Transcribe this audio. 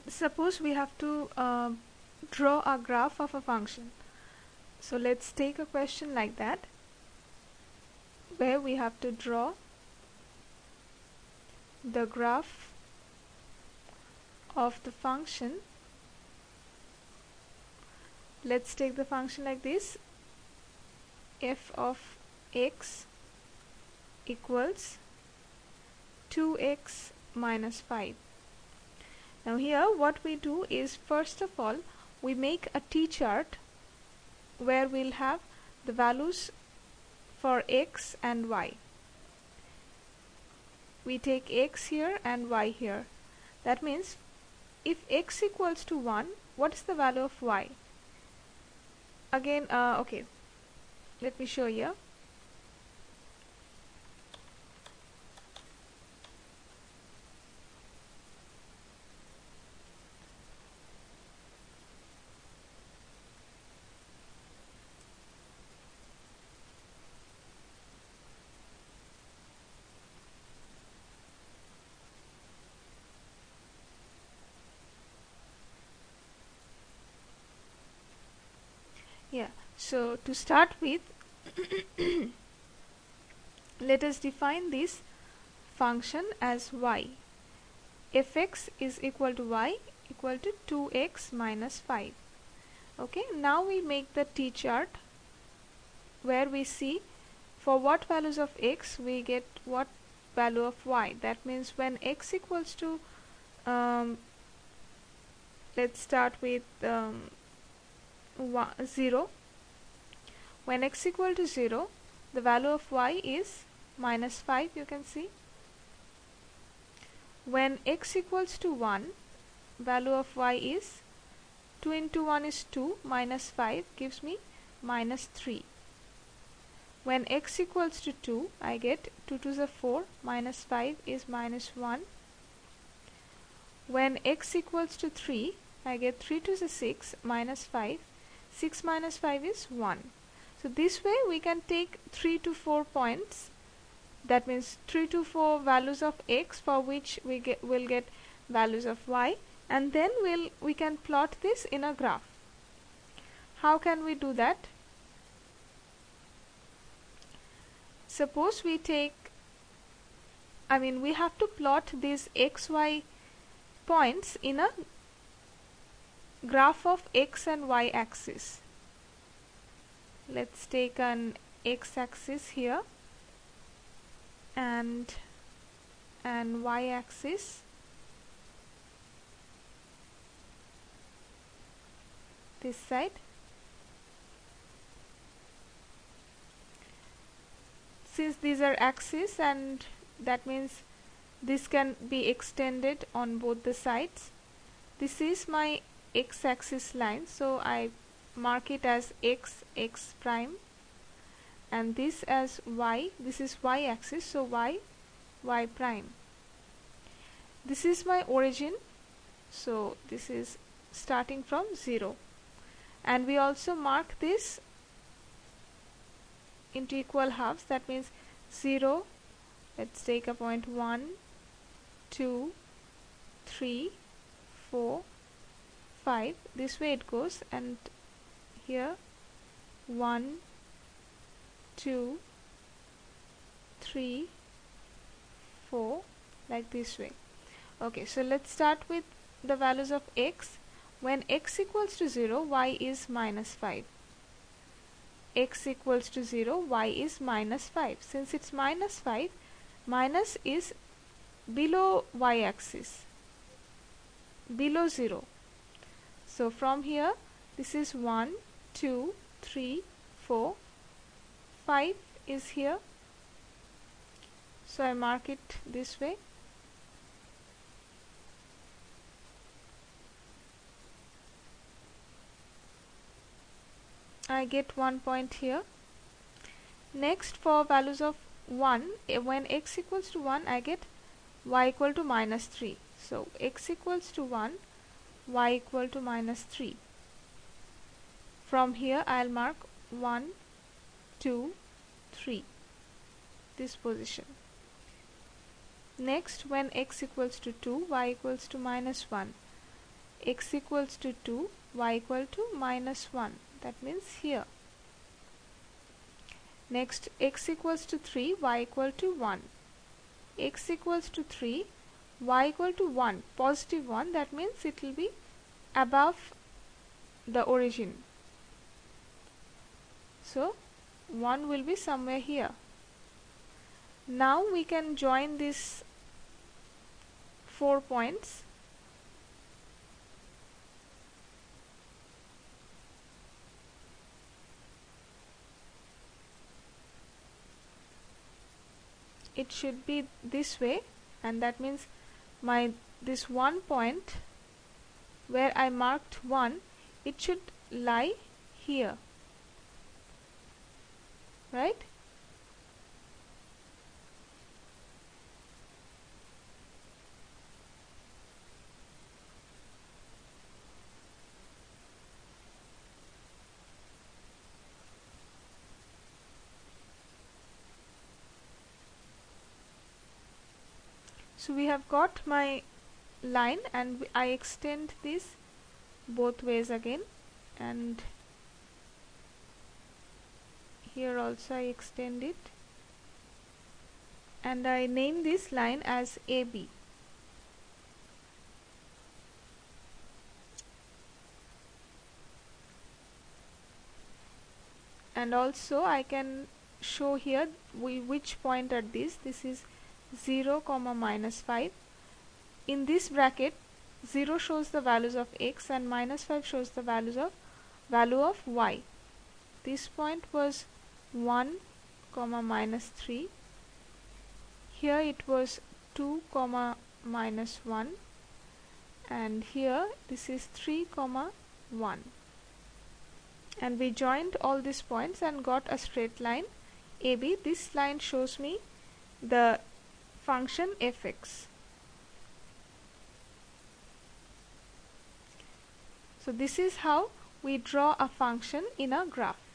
Suppose we have to draw a graph of a function. So let's take a question like that, where we have to draw the graph of the function. Let's take the function like this: f of x equals 2x minus 5. Now here what we do is, first of all, we make a t-chart where we'll have the values for x and y. We take x here and y here. That means if x equals to 1, what is the value of y? Again, okay, let me show you. Yeah, so to start with, let us define this function as y. Fx is equal to y equal to 2x minus 5. Okay, now we make the t-chart where we see for what values of x we get what value of y. That means when x equals to let's start with 0. When x equal to 0, the value of y is minus 5, you can see. When x equals to 1, value of y is 2 into 1 is 2, minus 5 gives me minus 3. When x equals to 2, I get 2 to the 4, minus 5 is minus 1. When x equals to 3, I get 3 to the 6, minus 5. 6 minus 5 is 1. So this way we can take 3 to 4 points. That means 3 to 4 values of x for which will get values of y, and then we can plot this in a graph. How can we do that? Suppose we take, we have to plot these xy points in a graph of x and y axis. Let's take an x axis here and an y axis. This side. Since these are axes, and that means this can be extended on both the sides. This is my x-axis line, so I mark it as x prime, and this as y. This is y-axis, so y prime. This is my origin, so this is starting from 0, and we also mark this into equal halves. That means 0, let's take a point 1, 2, 3, 4, 5. This way it goes, and here 1, 2, 3, 4, like this way. Okay, so let's start with the values of x. When x equals to 0, y is minus 5. X equals to 0, y is minus 5. Since it's minus 5, minus is below y-axis, below 0. So from here, this is 1, 2, 3, 4, 5 is here. So I mark it this way. I get 1 point here. Next, for values of 1, when x equals to 1, I get y equal to minus 3. So x equals to 1, y equal to minus 3. From here I'll mark 1, 2, 3, this position. Next, when x equals to 2, y equals to minus 1. x equals to 2, y equal to -1. That means here. Next, x equals to 3, y equal to 1. X equals to 3, y equal to 1, positive 1. That means it will be above the origin. So 1 will be somewhere here. Now we can join these 4 points. It should be this way, and that means this 1 point where I marked 1, it should lie here, right? So we have got my line, and I extend this both ways again, and here also I extend it, and I name this line as AB. And also I can show here which point are these. This is 0, -5. In this bracket, 0 shows the values of x and -5 shows the value of y. This point was 1, -3. Here it was 2, -1, and here this is 3, 1. And we joined all these points and got a straight line AB. This line shows me the function fx. So this is how we draw a function in a graph.